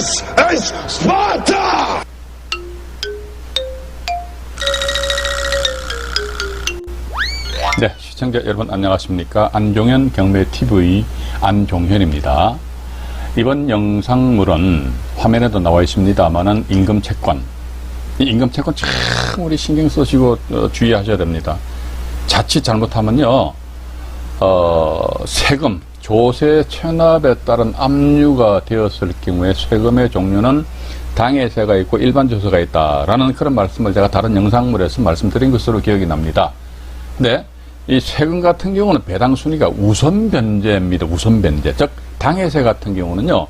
This is Sparta! 네, 시청자 여러분 안녕하십니까? 안종현 경매TV 안종현입니다. 이번 영상물은 화면에도 나와 있습니다만은 임금채권. 이 임금채권 참 우리 신경 쓰시고 주의하셔야 됩니다. 자칫 잘못하면요, 세금, 조세 체납에 따른 압류가 되었을 경우에 세금의 종류는 당해세가 있고 일반 조세가 있다라는 그런 말씀을 제가 다른 영상물에서 말씀드린 것으로 기억이 납니다. 근데 이 세금 같은 경우는 배당 순위가 우선 변제입니다. 우선 변제. 즉 당해세 같은 경우는요,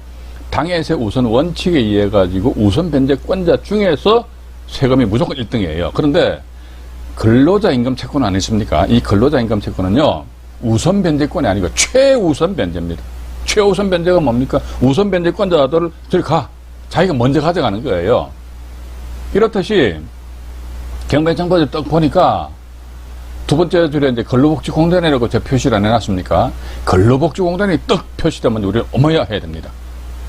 당해세 우선 원칙에 의해 가지고 우선 변제권자 중에서 세금이 무조건 1등이에요. 그런데 근로자 임금 채권 아니십니까? 이 근로자 임금 채권은요, 우선 변제권이 아니고 최우선 변제입니다. 최우선 변제가 뭡니까? 우선 변제권자들을 저리 가. 자기가 먼저 가져가는 거예요. 이렇듯이 경매정보를 딱 보니까 두 번째 줄에 이제 근로복지공단이라고 제 표시를 안 해놨습니까? 근로복지공단이 떡 표시되면 우리는 어머야 해야 됩니다.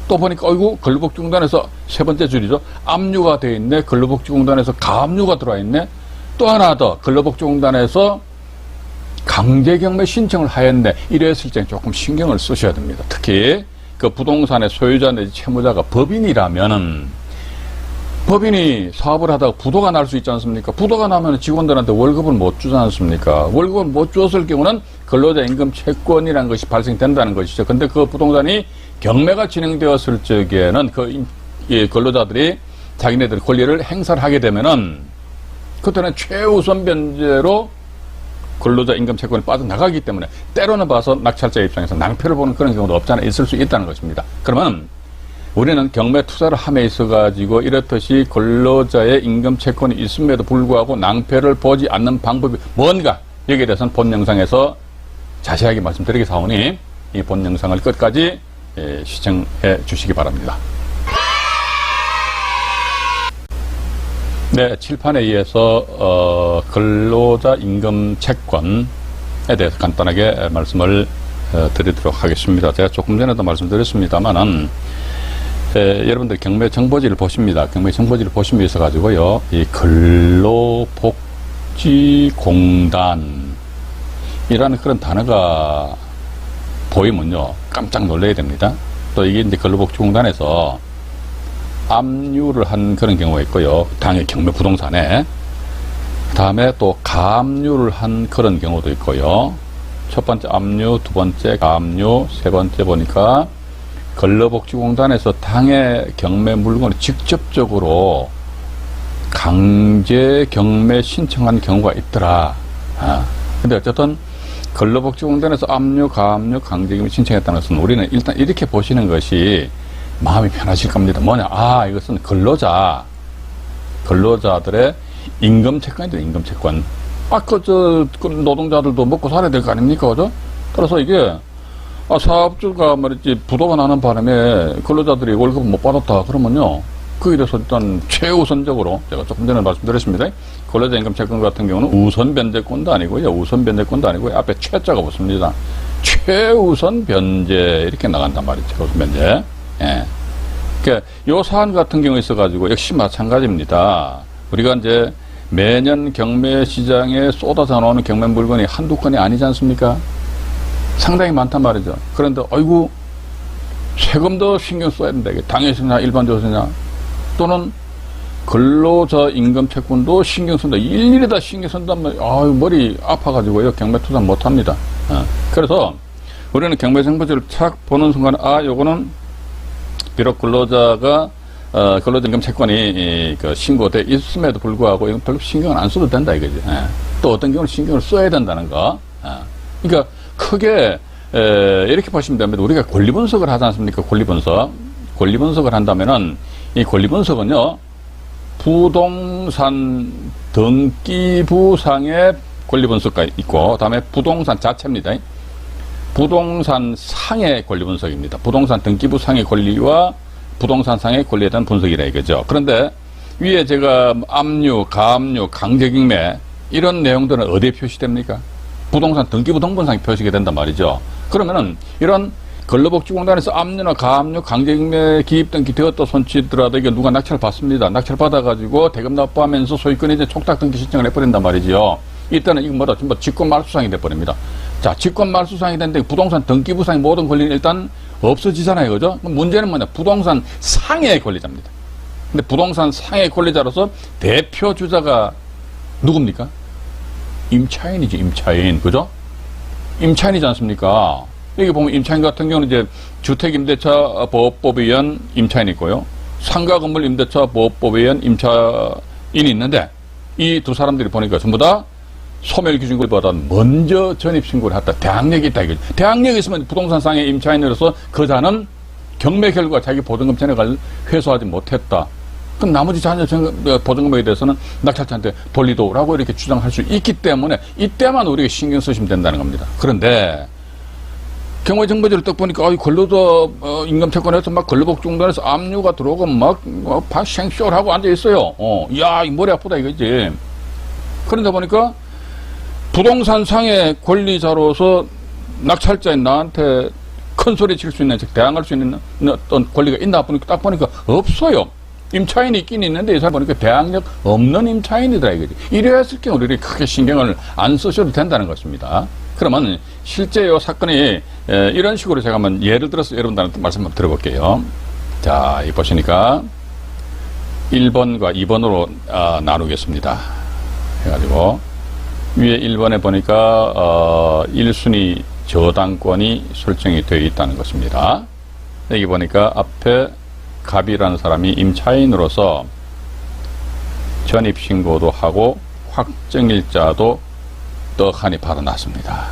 또 보니까 어이구 근로복지공단에서 세 번째 줄이죠. 압류가 되어 있네. 근로복지공단에서 가압류가 들어와 있네. 또 하나 더 근로복지공단에서 강제경매 신청을 하였네. 이랬을 때 조금 신경을 쓰셔야 됩니다. 특히 그 부동산의 소유자 내지 채무자가 법인이라면은 법인이 사업을 하다가 부도가 날 수 있지 않습니까? 부도가 나면 직원들한테 월급을 못 주지 않습니까? 월급을 못 줬을 경우는 근로자 임금 채권이라는 것이 발생된다는 것이죠. 근데 그 부동산이 경매가 진행되었을 적에는 이 근로자들이 자기네들의 권리를 행사를 하게 되면은 그때는 최우선 변제로 근로자 임금 채권이 빠져나가기 때문에 때로는 봐서 낙찰자 입장에서 낭패를 보는 그런 경우도 없지 않아 있을 수 있다는 것입니다. 그러면 우리는 경매 투자를 함에 있어가지고 이렇듯이 근로자의 임금 채권이 있음에도 불구하고 낭패를 보지 않는 방법이 뭔가, 여기에 대해서는 본 영상에서 자세하게 말씀드리겠사오니 이 본 영상을 끝까지 시청해 주시기 바랍니다. 네, 칠판에 의해서 근로자 임금 채권에 대해서 간단하게 말씀을 드리도록 하겠습니다. 제가 조금 전에도 말씀드렸습니다만은 여러분들 경매 정보지를 보십니다. 경매 정보지를 보시면 있어가지고요, 이 근로복지공단이라는 그런 단어가 보이면요, 깜짝 놀라야 됩니다. 또 이게 이제 근로복지공단에서 압류를 한 그런 경우가 있고요. 당연히 경매 부동산에. 그 다음에 또 가압류를 한 그런 경우도 있고요. 첫 번째 압류, 두 번째 가압류, 세 번째 보니까 근로복지공단에서 당해 경매 물건을 직접적으로 강제 경매 신청한 경우가 있더라. 근데 어쨌든 근로복지공단에서 압류, 가압류, 강제 경매 신청했다는 것은 우리는 일단 이렇게 보시는 것이 마음이 편하실 겁니다. 뭐냐? 이것은 근로자들의 임금채권이죠, 임금채권. 그 노동자들도 먹고 살아야 될 거 아닙니까? 그죠? 그래서 이게, 사업주가 말이지, 부도가 나는 바람에 근로자들이 월급을 못 받았다. 그러면요, 거기에 대해서 일단 최우선적으로, 제가 조금 전에 말씀드렸습니다. 근로자 임금채권 같은 경우는 우선 변제권도 아니고요, 우선 변제권도 아니고요, 앞에 최자가 붙습니다. 최우선 변제, 이렇게 나간단 말이죠, 최우선 변제. 예. 그러니까 요 사안 같은 경우에 있어가지고 역시 마찬가지입니다. 우리가 이제 매년 경매 시장에 쏟아져 나오는 경매 물건이 한두 건이 아니지 않습니까? 상당히 많단 말이죠. 그런데 어이구 세금도 신경 써야 된다. 이게 당해세냐 일반 조세냐 또는 근로자 임금 채권도 신경 쓴다. 일일이 다 신경 쓴단 말이에요. 머리 아파가지고요, 경매 투자 못합니다. 그래서 우리는 경매 정보지를 착 보는 순간 요거는 비록 근로자가 근로자 임금 채권이 신고돼 있음에도 불구하고 이건 별로 신경을 안 써도 된다 이거지. 또 어떤 경우는 신경을 써야 된다는 거. 그러니까 크게 이렇게 보시면 됩니다. 우리가 권리 분석을 하지 않습니까? 권리 분석을 한다면은 이 권리 분석은요, 부동산 등기부상의 권리 분석가 있고, 다음에 부동산 자체입니다. 부동산 상의 권리 분석입니다. 부동산 등기부 상의 권리와 부동산 상의 권리에 대한 분석이라 이거죠. 그런데 위에 제가 압류, 가압류, 강제경매 이런 내용들은 어디에 표시됩니까? 부동산 등기부 등본상에 표시가 된단 말이죠. 그러면은 이런 근로복지공단에서 압류나 가압류, 강제경매 기입 등기 되었다 손치더라도 이게 누가 낙찰을 받습니다. 낙찰 받아가지고 대금 납부하면서 소유권이 이제 촉탁 등기 신청을 해버린단 말이죠. 이때는 이거 뭐다? 전부 직권말소상이 돼버립니다. 자, 직권말소상이 됐는데 부동산 등기부상의 모든 권리는 일단 없어지잖아요. 그죠? 문제는 뭐냐? 부동산 상해의 권리자입니다. 근데 부동산 상해 권리자로서 대표 주자가 누굽니까? 임차인이지, 임차인. 그죠? 임차인이지 않습니까? 여기 보면 임차인 같은 경우는 이제 주택임대차 보호법에 의한 임차인이 있고요. 상가건물 임대차 보호법에 의한 임차인이 있는데 이 두 사람들이 보니까 전부 다 소멸기준보다 먼저 전입신고를 했다. 대항력이 있다. 이거죠. 대항력이 있으면 부동산 상해 임차인으로서 그자는 경매 결과 자기 보증금 전액을 회수하지 못했다. 그럼 나머지 자녀 보증금에 대해서는 낙찰자한테 돌리도라고 이렇게 주장할 수 있기 때문에 이때만 우리가 신경 쓰시면 된다는 겁니다. 그런데 경우의 정보지를 딱 보니까 근로자 임금채권에서 막 근로복지공단에서 압류가 들어오고 막 생쇼하고 앉아 있어요. 야, 이 머리 아프다 이거지. 그런데 보니까 부동산 상해 권리자로서 낙찰자인 나한테 큰 소리 칠 수 있는, 즉 대항할 수 있는 어떤 권리가 있나 보니까 딱 보니까 없어요. 임차인이 있긴 있는데 이 사람 보니까 대항력 없는 임차인이더라 이거지. 이래 했을 경우 우리가 크게 신경을 안 쓰셔도 된다는 것입니다. 그러면 실제 이 사건이 이런 식으로 제가 한번 예를 들어서 여러분들한테 말씀 한번 들어볼게요. 자, 이 보시니까 1번과 2번으로 나누겠습니다. 해가지고 위에 1번에 보니까 1순위 저당권이 설정이 되어 있다는 것입니다. 여기 보니까 앞에 갑이라는 사람이 임차인으로서 전입신고도 하고 확정일자도 떡하니 받아놨습니다.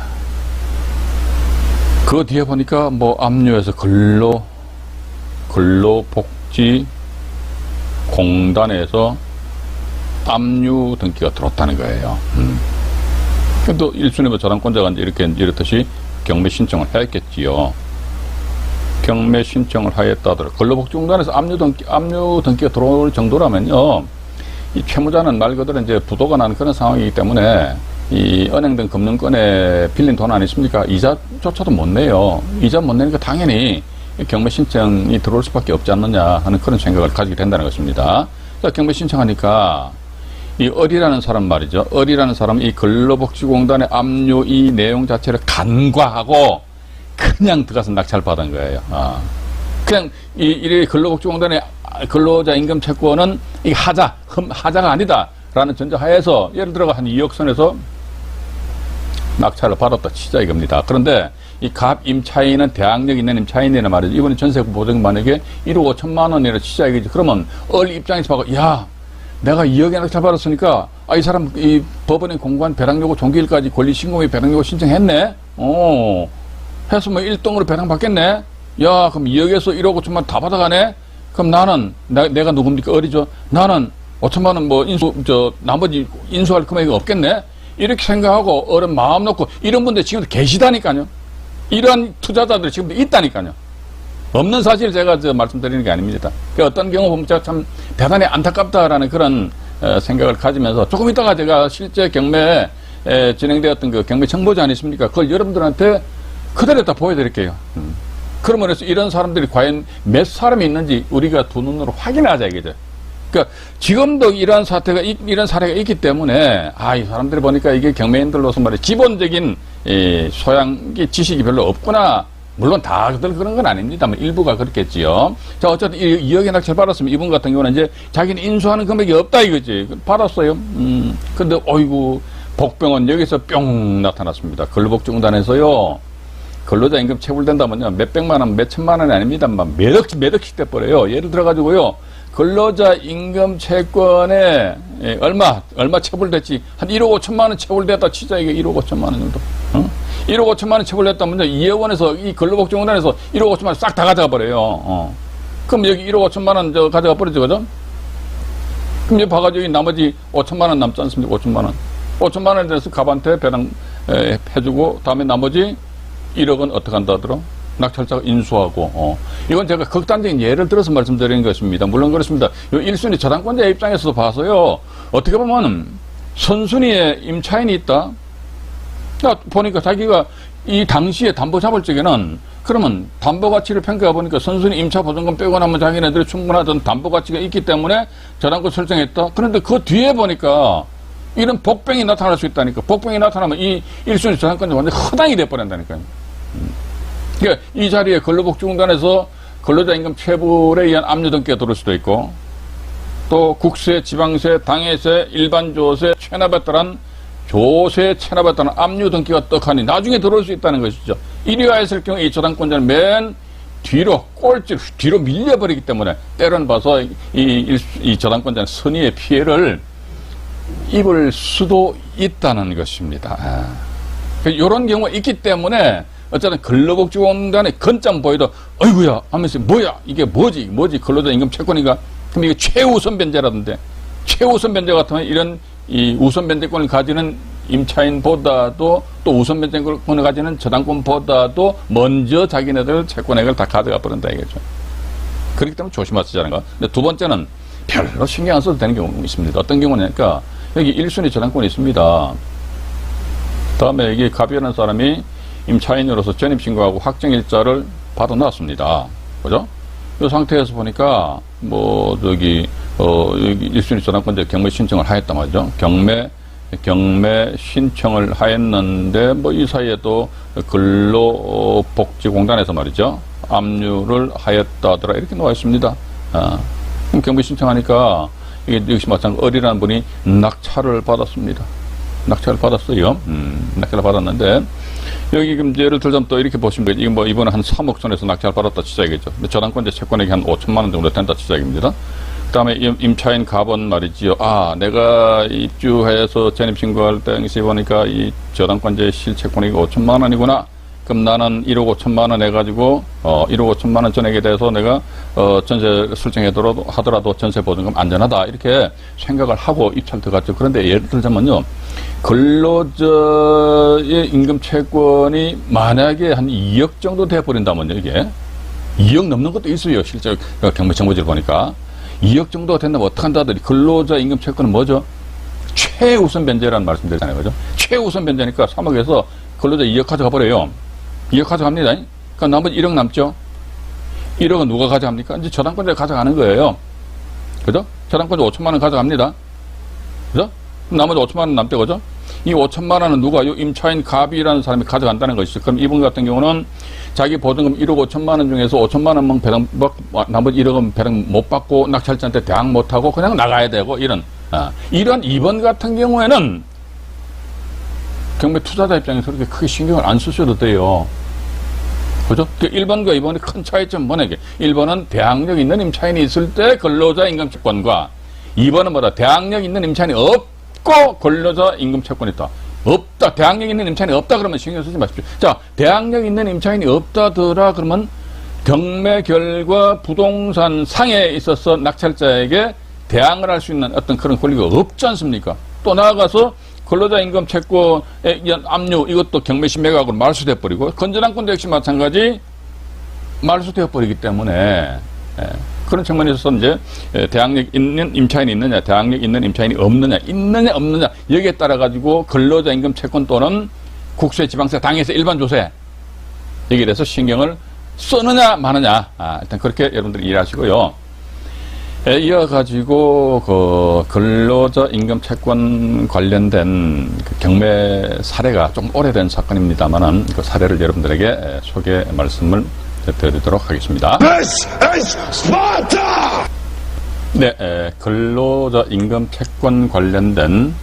그 뒤에 보니까 뭐 압류해서 근로복지공단에서 압류 등기가 들어왔다는 거예요. 또 1순위 저당권자가 이렇듯이 경매 신청을 했겠지요. 경매 신청을 하였다 하더라도 근로복지공단에서 압류 등기가 들어올 정도라면요, 이 채무자는 말 그대로 이제 부도가 난 그런 상황이기 때문에 이 은행 등 금융권에 빌린 돈 아니십니까? 이자조차도 못 내요. 이자 못 내니까 당연히 경매 신청이 들어올 수밖에 없지 않느냐 하는 그런 생각을 가지게 된다는 것입니다. 자, 경매 신청하니까 이 을이라는 사람 말이죠. 을이라는 사람은 이 근로복지공단의 압류 이 내용 자체를 간과하고 그냥 들어가서 낙찰 받은 거예요. 그냥 이 근로복지공단의 근로자 임금 채권은 이 하자가 아니다라는 전제하에서 예를 들어 한 2억 선에서 낙찰을 받았다 치자 이겁니다. 그런데 이 갑 임차인은 대항력 있는 임차인이란 말이죠. 이번에 전세 보증금 만약에 1억 5천만 원이라 치자 이거지. 그러면 을 입장에서 봐가 야, 내가 2억에 낙찰 받았으니까 이 사람 이 법원에 공고한 배당요구 종기일까지 권리신고의 배당요구 신청했네. 해서 뭐 1등으로 배당 받겠네. 야, 그럼 2억에서 1억 5천만 원 다 받아가네. 그럼 나는 내가 누굽니까? 을이죠. 나는 5천만 원 뭐 나머지 인수할 금액이 없겠네. 이렇게 생각하고 어른 마음 놓고 이런 분들 지금도 계시다니까요. 이러한 투자자들이 지금도 있다니까요. 없는 사실을 제가 말씀드리는 게 아닙니다. 어떤 경우 보면 제가 참 대단히 안타깝다라는 그런 생각을 가지면서 조금 있다가 제가 실제 경매에 진행되었던 그 경매 정보지 아니십니까? 그걸 여러분들한테 그대로 다 보여드릴게요. 그러면 해서 이런 사람들이 과연 몇 사람이 있는지 우리가 두 눈으로 확인하자 이거죠. 그러니까 지금도 이런 사례가 있기 때문에 이 사람들이 보니까 이게 경매인들로서 말이야 기본적인 소양기 지식이 별로 없구나. 물론 다들 그런 건 아닙니다만 일부가 그렇겠지요. 자, 어쨌든 2억에 낙찰 받았으면 이분 같은 경우는 이제 자기는 인수하는 금액이 없다 이거지. 받았어요. 근데 어이구 복병은 여기서 뿅 나타났습니다. 근로복지공단에서요. 근로자 임금 체불된다면요 몇백만 원, 몇천만 원이 아닙니다만 몇 억씩 돼버려요. 예를 들어가지고요 근로자 임금 채권에 얼마 체불됐지? 한 1억 5천만 원 체불됐다 치자 이게 1억 5천만 원 정도. 1억 5천만 원 체불됐다면요 2억원에서 이 근로복지공단에서 1억 5천만 원 싹 다 가져가 버려요. 그럼 여기 1억 5천만 원 가져가 버리죠, 그죠? 그럼 여기 봐가지고 나머지 5천만 원 남지 않습니까? 5천만 원. 5천만 원에 대해서 갑한테 배당 해주고 다음에 나머지 1억은 어떻게 한다 하더라? 낙찰자가 인수하고, 이건 제가 극단적인 예를 들어서 말씀드리는 것입니다. 물론 그렇습니다. 요 1순위 저당권자 입장에서도 봐서요, 어떻게 보면 선순위에 임차인이 있다? 보니까 자기가 이 당시에 담보 잡을 적에는 그러면 담보 가치를 평가해 보니까 선순위 임차 보증금 빼고 나면 자기네들이 충분하던 담보 가치가 있기 때문에 저당권 설정했다. 그런데 그 뒤에 보니까 이런 복병이 나타날 수 있다니까. 복병이 나타나면 이 1순위 저당권이 완전 허당이 돼버린다니까요. 그러니까 이 자리에 근로복지공단에서 근로자 임금 체불에 의한 압류 등기가 들어올 수도 있고, 또 국세, 지방세, 당해세, 일반조세, 체납에 따른 조세, 체납에 따른 압류 등기가 떡하니 나중에 들어올 수 있다는 것이죠. 이리하였을 경우 이 저당권자는 맨 뒤로 꼴찌로 뒤로 밀려버리기 때문에 때로는 봐서 이 저당권자는 선의의 피해를 입을 수도 있다는 것입니다. 이런 경우가 있기 때문에 어쨌든 근로복지공단의 건장 보이도 어이구야 하면서 뭐야 이게 뭐지 근로자 임금 채권인가? 그럼 이게 최우선 변제라던데, 최우선 변제 같으면 이런 이 우선 변제권을 가지는 임차인보다도 또 우선 변제권을 가지는 저당권보다도 먼저 자기네들 채권액을 다 가져가 버린다 이거죠. 그렇기 때문에 조심하시자는 거. 근데 두 번째는 별로 신경 안 써도 되는 경우가 있습니다. 어떤 경우냐니까 여기 1순위 저당권이 있습니다. 다음에 이게 갑이라는 사람이 임차인으로서 전입신고하고 확정일자를 받아놨습니다. 그죠? 이 상태에서 보니까, 여기 1순위 저당권자 경매 신청을 하였단 말이죠. 경매 신청을 하였는데, 이 사이에도 근로복지공단에서 말이죠. 압류를 하였다더라. 이렇게 나와 있습니다. 그럼 경매 신청하니까, 이게 역시 마찬가지로 어리라는 분이 낙찰을 받았습니다. 낙찰을 받았어요. 낙찰을 받았는데, 여기 지금 예를 들자면 또 이렇게 보시면 이게 이번에 한 3억 선에서 낙찰을 받았다 치자이겠죠. 근데 저당권자 채권액이 한 5천만 원 정도 된다 치자입니다. 그 다음에 임차인 갑은 말이지요. 내가 입주해서 전입신고할 때 당시 보니까 이 저당권자의 실채권액이 5천만 원이구나. 그럼 나는 1억 5천만 원 해가지고 1억 5천만 원 전액에 대해서 내가 전세 설정하더라도 전세 보증금 안전하다 이렇게 생각을 하고 입찰 들어갔죠. 그런데 예를 들자면요, 근로자의 임금 채권이 만약에 한 2억 정도 돼버린다면요, 이게 2억 넘는 것도 있어요. 실제 경매 정보지를 보니까 2억 정도가 된다면 어떡한다더니 근로자 임금 채권은 뭐죠? 최우선 변제라는 말씀드리잖아요, 그죠? 최우선 변제니까 3억에서 근로자 2억 가져가 버려요. 2억 가져갑니다. 그럼 나머지 1억 남죠? 1억은 누가 가져갑니까? 이제 저당권자가 가져가는 거예요. 그죠? 저당권자 5천만 원 가져갑니다. 그죠? 그럼 나머지 5천만 원 남대, 그죠? 이 5천만 원은 누가? 요 임차인 갑이라는 사람이 가져간다는 것이죠. 그럼 이분 같은 경우는 자기 보증금 1억 5천만 원 중에서 5천만 원만 배당, 나머지 1억은 배당 못 받고 낙찰자한테 대항 못 하고 그냥 나가야 되고 이런 이런 2번 같은 경우에는 경매 투자자 입장에서 그렇게 크게 신경을 안 쓰셔도 돼요. 그죠? 1번과 2번의 큰 차이점은 뭐냐? 1번은 대항력 있는 임차인이 있을 때 근로자 임금 채권과 2번은 뭐다? 대항력 있는 임차인이 없고 근로자 임금 채권이 있다. 없다. 대항력 있는 임차인이 없다 그러면 신경 쓰지 마십시오. 자, 대항력 있는 임차인이 없다더라 그러면 경매 결과 부동산 상에 있어서 낙찰자에게 대항을 할 수 있는 어떤 그런 권리가 없지 않습니까? 또 나아가서 근로자 임금 채권에 의한 압류 이것도 경매시 매각으로 말소돼 버리고 건전한권도 역시 마찬가지 말소되어 버리기 때문에 그런 측면에서 이제 대항력 있는 임차인이 있느냐, 대항력 있는 임차인이 없느냐, 있느냐 없느냐 여기에 따라 가지고 근로자 임금 채권 또는 국세, 지방세, 당해세, 일반 조세 여기에 대해서 신경을 쓰느냐 마느냐 일단 그렇게 여러분들이 이해하시고요. 이어가지고 그 근로자 임금 채권 관련된 그 경매 사례가 좀 오래된 사건입니다만은 그 사례를 여러분들에게 소개 말씀을 드리도록 하겠습니다. This is Sparta! 네, 근로자 임금 채권 관련된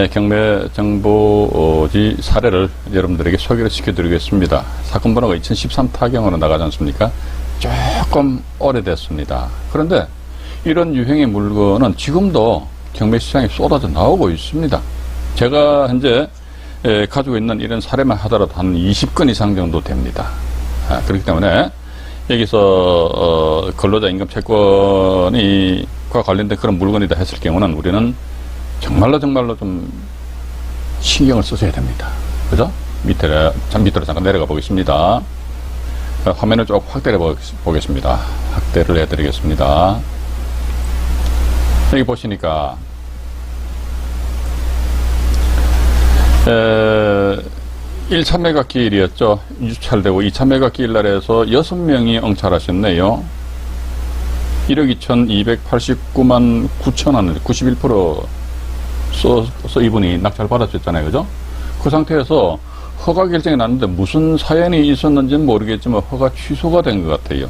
경매 정보지 사례를 여러분들에게 소개를 시켜드리겠습니다. 사건 번호가 2013 타경으로 나가지 않습니까? 조금 오래됐습니다. 그런데 이런 유형의 물건은 지금도 경매 시장에 쏟아져 나오고 있습니다. 제가 현재 가지고 있는 이런 사례만 하더라도 한 20건 이상 정도 됩니다. 그렇기 때문에 여기서 근로자 임금 채권과 관련된 그런 물건이다 했을 경우는 우리는 정말로 좀 신경을 쓰셔야 됩니다. 그죠? 밑으로 잠깐 내려가 보겠습니다. 화면을 좀 확대해 보겠습니다. 확대를 해드리겠습니다. 여기 보시니까 1차 매각 기일이었죠. 유찰되고 2차 매각 기일 날에서 6명이 엉찰하셨네요. 1억 2,289만 9천 원, 91% 써서 이분이 낙찰 받아줬잖아요. 그죠? 그 상태에서 허가 결정이 났는데 무슨 사연이 있었는지는 모르겠지만 허가 취소가 된 것 같아요.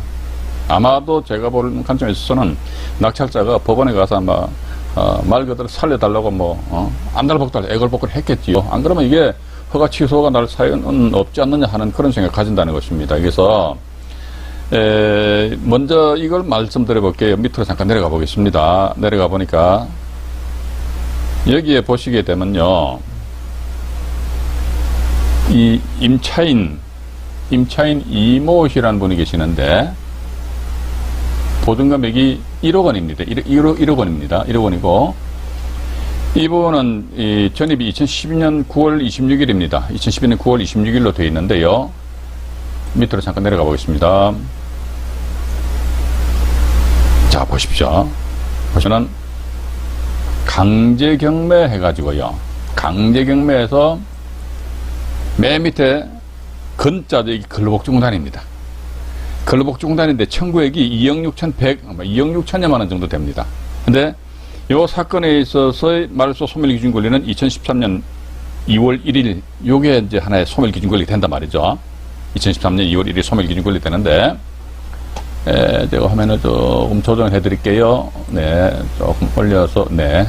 아마도 제가 보는 관점에 있어서는 낙찰자가 법원에 가서 아마 말 그대로 살려달라고 안달복달 애걸복걸 했겠지요. 안 그러면 이게 허가 취소가 날 사연은 없지 않느냐 하는 그런 생각을 가진다는 것입니다. 그래서 먼저 이걸 말씀드려 볼게요. 밑으로 잠깐 내려가 보겠습니다. 내려가 보니까 여기에 보시게 되면요, 이 임차인 이모 씨라는 분이 계시는데 보증 금액이 1억 원입니다. 1억 원입니다. 1억 원이고 이분은 전입이 2012년 9월 26일입니다. 2012년 9월 26일로 되어 있는데요. 밑으로 잠깐 내려가 보겠습니다. 자, 보십시오. 보시면 강제경매 해가지고요. 강제경매에서 맨 밑에 근자도 이게 근로복지공단입니다. 근로복지공단인데 청구액이 2억 6천여만 원 정도 됩니다. 근데 요 사건에 있어서의 말소 소멸기준권리는 2013년 2월 1일 요게 이제 하나의 소멸기준권리 된단 말이죠. 2013년 2월 1일 소멸기준권리 되는데 제가 화면을 조금 조정해 드릴게요. 네, 조금 올려서, 네.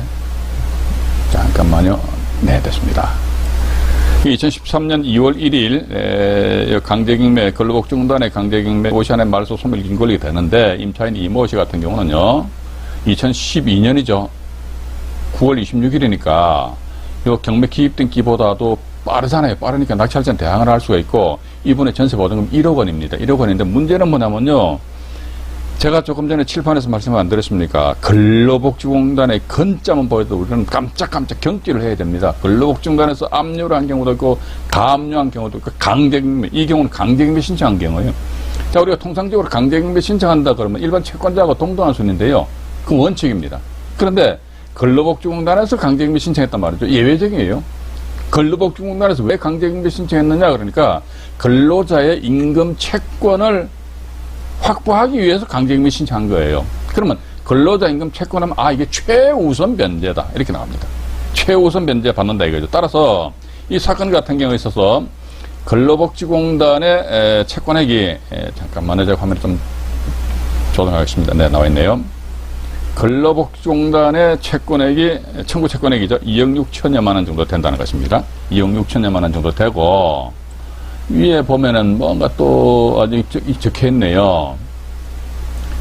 잠깐만요. 네, 됐습니다. 2013년 2월 1일, 강제경매, 근로복지공단의 강제경매 오시안의 말소 소멸기준권리가 되는데, 임차인 이모 씨 같은 경우는요, 2012년이죠. 9월 26일이니까, 요 경매 기입된 기보다도 빠르잖아요. 빠르니까 낙찰자는 대항을 할 수가 있고, 이분의 전세보증금 1억 원입니다. 1억 원인데, 문제는 뭐냐면요, 제가 조금 전에 칠판에서 말씀을 안 드렸습니까? 근로복지공단의 근자만 보여도 우리는 깜짝깜짝 경기를 해야 됩니다. 근로복지공단에서 압류를 한 경우도 있고, 가압류한 경우도 있고, 강제경매, 이 경우는 강제경매 신청한 경우예요. 자, 우리가 통상적으로 강제경매 신청한다 그러면 일반 채권자하고 동등한 순인데요. 그 원칙입니다. 그런데 근로복지공단에서 강제경매 신청했단 말이죠. 예외적이에요. 근로복지공단에서 왜 강제경매 신청했느냐 그러니까 근로자의 임금 채권을 확보하기 위해서 강제경매 신청한 거예요. 그러면 근로자 임금 채권하면 이게 최우선 변제다 이렇게 나옵니다. 최우선 변제 받는다 이거죠. 따라서 이 사건 같은 경우에 있어서 근로복지공단의 채권액이 잠깐만요. 제가 화면을 좀 조정하겠습니다. 네, 나와 있네요. 근로복지공단의 채권액이 청구 채권액이죠. 2억 6천여만 원 정도 된다는 것입니다. 2억 6천여만 원 정도 되고 위에 보면은 뭔가 또 아직 적혀 있네요.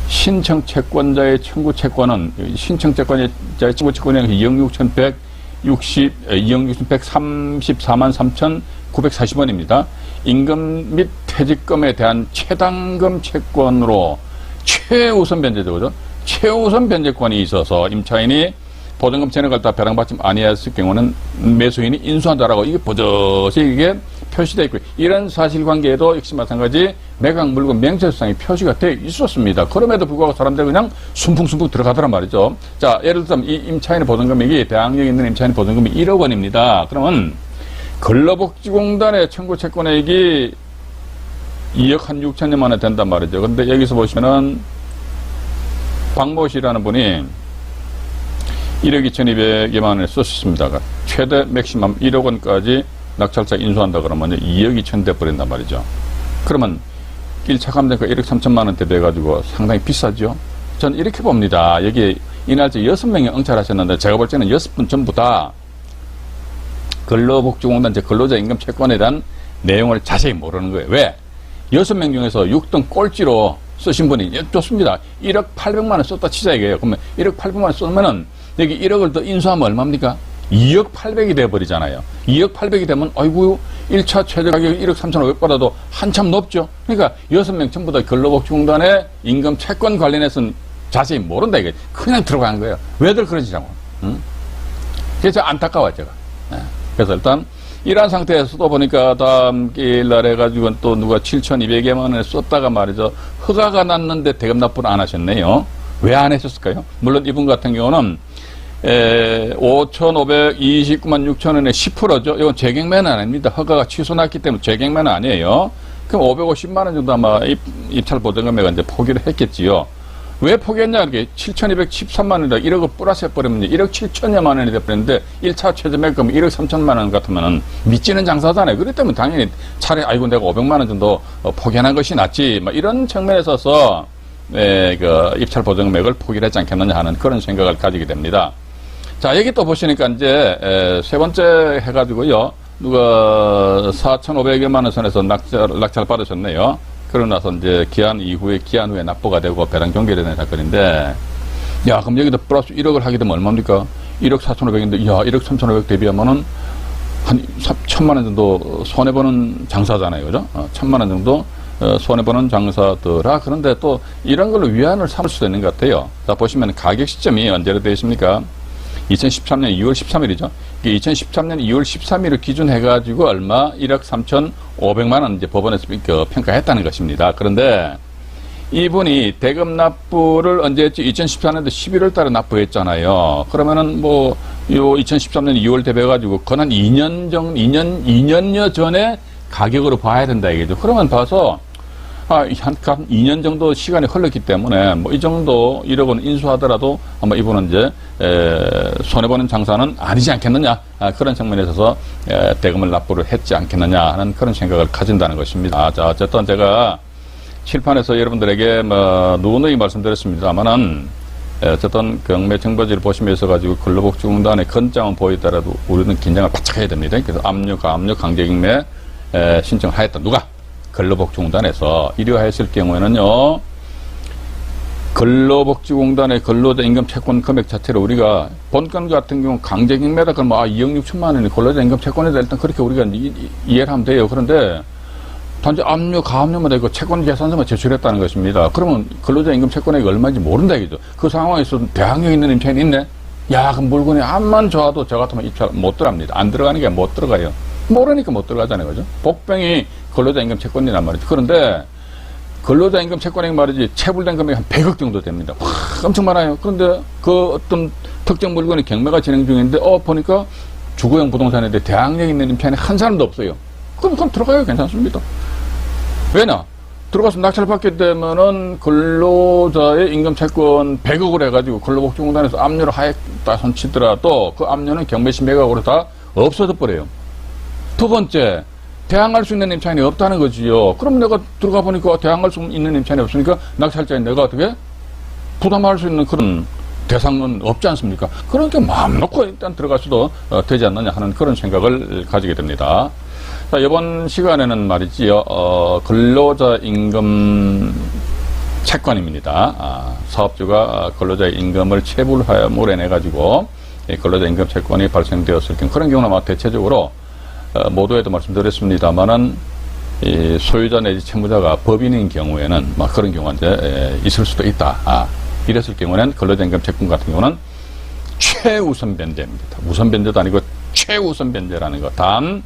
신청 채권자의 청구 채권은 신청 채권자의 청구 채권은 2억 6,134만 3,940원입니다. 임금 및 퇴직금에 대한 최단금 채권으로 최우선 변제죠, 그죠? 최우선 변제권이 있어서 임차인이 보증금 전액을 다 배당받지 아니했을 경우는 매수인이 인수한다라고 이게 버젓이 이게 표시되어 있고, 이런 사실관계에도 역시 마찬가지 매각 물건 명세서상에 표시가 되어 있었습니다. 그럼에도 불구하고 사람들이 그냥 순풍순풍 들어가더란 말이죠. 자, 예를 들면 이 임차인의 보증금액이 대항력에 있는 임차인의 보증금이 1억 원입니다. 그러면 근로복지공단의 청구 채권액이 2억 6천여만 원 된단 말이죠. 근데 여기서 보시면은 박모 씨라는 분이 1억 2,200여만 원을 썼습니다. 최대 맥시멈 1억 원까지 낙찰자 인수한다 그러면 2억 2천 돼 버린단 말이죠. 그러면 1차 감정가 1억 3천만 원대 돼가지고 상당히 비싸죠. 전 이렇게 봅니다. 여기 이날짜 6명이 엉찰하셨는데 제가 볼 때는 6분 전부 다 근로복지공단 근로자 임금 채권에 대한 내용을 자세히 모르는 거예요. 왜? 6명 중에서 6등 꼴찌로 쓰신 분이 좋습니다. 1억 800만 원 썼다 치자 이게요. 그러면 1억 800만 원 쓰면은 여기 1억을 더 인수하면 얼마입니까? 2억 800이 돼버리잖아요. 2억 800이 되면, 아이고, 1차 최저 가격 1억 3,500보다도 한참 높죠? 그러니까 6명 전부 다 근로복지공단의 임금 채권 관련해서는 자세히 모른다, 이게. 그냥 들어간 거예요. 왜들 그러지라고. 응? 그래서 안타까워요, 제가. 네. 그래서 일단, 이러한 상태에서도 보니까 다음 기일날 해가지고 또 누가 7,200여만 원을 썼다가 말이죠. 허가가 났는데 대금 납부를 안 하셨네요. 왜 안 하셨을까요? 물론 이분 같은 경우는 5,529만 6천 원에 10%죠. 이건 재경매는 아닙니다. 허가가 취소났기 때문에 재경매는 아니에요. 그럼 550만 원 정도 아마 입찰 보증금액을 이제 포기를 했겠지요. 왜 포기했냐? 이렇게 7,213만 원이다. 1억을 플러스 해버리면 1억 7천여만 원이 돼버렸는데 1차 최저매금 1억 3천만 원 같으면은 미치는 장사잖아요. 그렇기 때문에 당연히 차라리 아이고 내가 500만 원 정도 포기하는 것이 낫지. 뭐 이런 측면에 있어서 그 입찰 보증금액을 포기를 했지 않겠느냐 하는 그런 생각을 가지게 됩니다. 자, 여기 또 보시니까 이제 세 번째 해가지고요. 누가 4,500여만 원 선에서 낙찰 받으셨네요. 그러고 나서 이제 기한 후에 납부가 되고 배당 종결이 되는 사건인데, 야, 그럼 여기다 플러스 1억을 하게 되면 얼마입니까? 1억 4,500인데, 야, 1억 3,500 대비하면은 한 1,000만 원 정도 손해보는 장사잖아요. 그죠? 1,000만 원 정도 손해보는 장사더라. 그런데 또 이런 걸로 위안을 삼을 수도 있는 것 같아요. 자, 보시면 가격 시점이 언제로 되어 있습니까? 2013년 2월 13일이죠. 2013년 2월 13일을 기준해가지고 얼마? 1억 3,500만 원 이제 법원에서 평가했다는 것입니다. 그런데 이분이 대금 납부를 언제 했지? 2014년도 11월 달에 납부했잖아요. 그러면은 요 2013년 2월 대비해가지고 거난 2년여 전에 가격으로 봐야 된다 이거죠. 그러면 봐서 한 2년 정도 시간이 흘렀기 때문에 이 정도 1억 원 인수하더라도 아마 이분은 이제 손해보는 장사는 아니지 않겠느냐, 그런 측면에 있어서 대금을 납부를 했지 않겠느냐 하는 그런 생각을 가진다는 것입니다. 자, 어쨌든 제가 칠판에서 여러분들에게 누누이 말씀드렸습니다만은 어쨌든 경매 정보지를 보시면서 가지고 근로복지공단의 건장은 보이더라도 우리는 긴장을 바짝 해야 됩니다. 그래서 압류, 강제경매 신청을 하였다. 누가? 근로복지공단에서 이러했을 경우에는요, 근로복지공단의 근로자 임금 채권 금액 자체를 우리가 본건 같은 경우 강제경매다 그러면 2억 6천만 원이 근로자 임금 채권이다. 일단 그렇게 우리가 이해를 하면 돼요. 그런데 단지 압류, 가압류만 되고 채권 계산서만 제출했다는 것입니다. 그러면 근로자 임금 채권액이 얼마인지 모른다 이거죠. 그 상황에서 대항력 있는 임차인이 있네? 야, 그럼 물건이 암만 좋아도 저 같으면 입찰 못 들어갑니다. 안 들어가는 게 못 들어가요. 모르니까 못 들어가잖아요. 그죠? 복병이 근로자 임금 채권이란 말이죠. 그런데 근로자 임금 채권액 말이지 체불된 금액이 한 100억 정도 됩니다. 와, 엄청 많아요. 그런데 그 어떤 특정 물건이 경매가 진행 중인데 보니까 주거용 부동산에 대해 대항력 있는 임차인이 한 사람도 없어요. 그럼 들어가요. 괜찮습니다. 왜냐? 들어가서 낙찰 받게 되면은 근로자의 임금 채권 100억을 해가지고 근로복지공단에서 압류를 하였다 손치더라도 그 압류는 경매시 매각으로 다 없어져 버려요. 두 번째, 대항할 수 있는 임차인이 없다는 거지요. 그럼 내가 들어가 보니까 대항할 수 있는 임차인이 없으니까 낙찰자인 내가 어떻게 부담할 수 있는 그런 대상은 없지 않습니까? 그러니까 마음 놓고 일단 들어갈 수도 되지 않느냐 하는 그런 생각을 가지게 됩니다. 자, 이번 시간에는 말이지요, 근로자 임금 채권입니다. 사업주가 근로자의 임금을 체불하여 내가지고 근로자 임금 채권이 발생되었을 경우, 그런 경우는 대체적으로 모두에도 말씀드렸습니다만은 이 소유자 내지 채무자가 법인인 경우에는 그런 경우가 이제 있을 수도 있다. 이랬을 경우에는 근로자 임금 채권 같은 경우는 최우선 변제입니다. 우선 변제도 아니고 최우선 변제라는 것. 단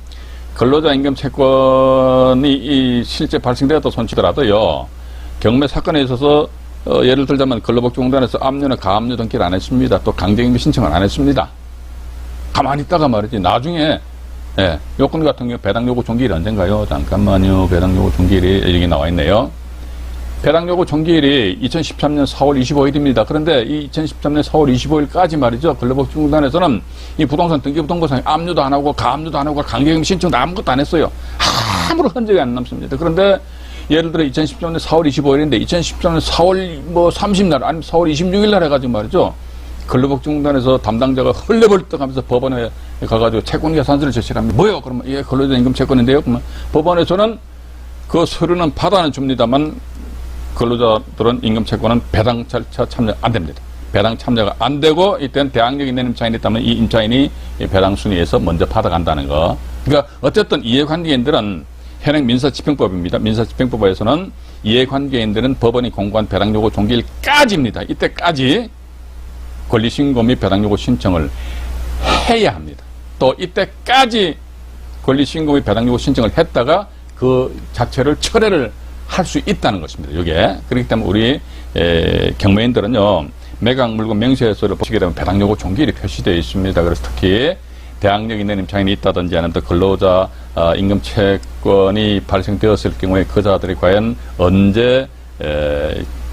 근로자 임금 채권이 실제 발생되었다 손치더라도요, 경매 사건에 있어서 예를 들자면 근로복지공단에서 압류나 가압류 등기를 안 했습니다. 또 강제경매 신청을 안 했습니다. 가만히 있다가 말이지 나중에 요건 같은 경우 배당 요구 종기일이 언젠가요? 잠깐만요. 배당 요구 종기일이 여기 나와 있네요. 배당 요구 종기일이 2013년 4월 25일입니다. 그런데 이 2013년 4월 25일까지 말이죠. 근로복지공단에서는 이 부동산 등기부등본상에 압류도 안 하고 가압류도 안 하고 강제경매 신청도 아무것도 안 했어요. 아무런 흔적이 안 남습니다. 그런데 예를 들어 2013년 4월 25일인데 2013년 4월 30날 아니면 4월 26일날 해가지고 말이죠. 근로복지공단에서 담당자가 헐레벌떡 하면서 법원에 가가지고 채권 계산서를 제시를 합니다. 뭐요? 그러면 이게 근로자 임금 채권인데요. 그러면 법원에서는 그 서류는 받아는 줍니다만 근로자들은 임금 채권은 배당 절차 참여 안 됩니다. 배당 참여가 안 되고 이때는 대항력 있는 임차인이 있다면 이 임차인이 배당 순위에서 먼저 받아간다는 거. 그러니까 어쨌든 이해관계인들은 현행 민사집행법입니다. 민사집행법에서는 이해관계인들은 법원이 공고한 배당 요구 종기일까지입니다. 이때까지 권리신고 및 배당 요구 신청을 해야 합니다. 또 이때까지 권리신고 및 배당 요구 신청을 했다가 그 자체를 철회를 할 수 있다는 것입니다. 이게 그렇기 때문에 우리 경매인들은요, 매각 물건 명세서를 보시게 되면 배당요구 종기일이 표시되어 있습니다. 그래서 특히 대항력 있는 임차인이 있다든지 아니면 또 근로자 임금 채권이 발생되었을 경우에 그 자들이 과연 언제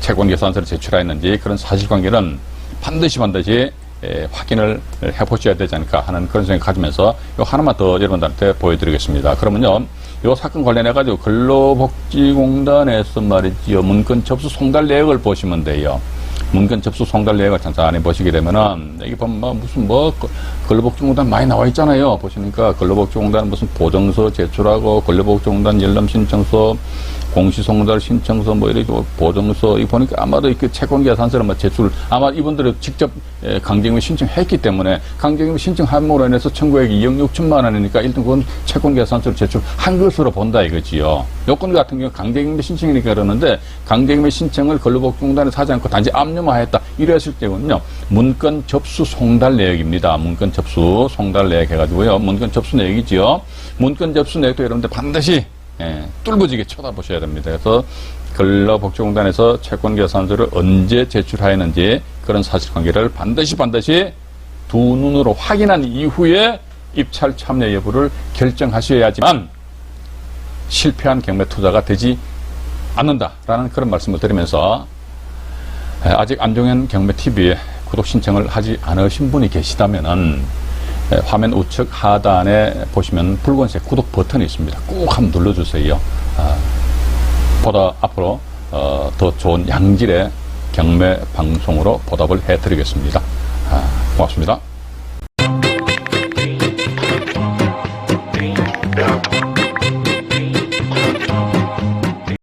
채권 계산서를 제출했는지 그런 사실관계는 반드시 확인을 해보셔야 되지 않을까 하는 그런 생각을 가지면서 요 하나만 더 여러분들한테 보여드리겠습니다. 그러면요, 요 사건 관련해가지고 근로복지공단에서 말이지요, 문건 접수 송달 내역을 보시면 돼요. 문건 접수 송달 내역을 잔잔히 보시게 되면은, 여기 보면 근로복지공단 많이 나와 있잖아요. 보시니까 근로복지공단 무슨 보정서 제출하고, 근로복지공단 연람신청서, 공시송달 신청서, 이렇게 보정서, 이 보니까 아마도 이렇게 채권계산서를 제출, 아마 이분들이 직접 강제임을 신청했기 때문에, 강제임을 신청함으로 인해서 청구액이 2억 6천만 원이니까 일단 그건 채권계산서를 제출한 것으로 본다 이거지요. 요건 같은 경우 강제임의 신청이니까 그러는데, 강제임의 신청을 근로복지공단에서 하지 않고 단지 압류만 했다. 이랬을 때는요, 문건 접수 송달 내역입니다. 문건 접수 송달 내역 해가지고요. 문건 접수 내역이지요. 문건 접수 내역도 여러분들 반드시 뚫어지게 쳐다보셔야 됩니다. 그래서 근로복지공단에서 채권계산서를 언제 제출하였는지 그런 사실관계를 반드시 두 눈으로 확인한 이후에 입찰 참여 여부를 결정하셔야지만 실패한 경매 투자가 되지 않는다라는 그런 말씀을 드리면서, 아직 안종현 경매TV에 구독 신청을 하지 않으신 분이 계시다면은 화면 우측 하단에 보시면 붉은색 구독 버튼이 있습니다. 꼭 한번 눌러주세요. 보다 앞으로 더 좋은 양질의 경매 방송으로 보답을 해드리겠습니다. 고맙습니다.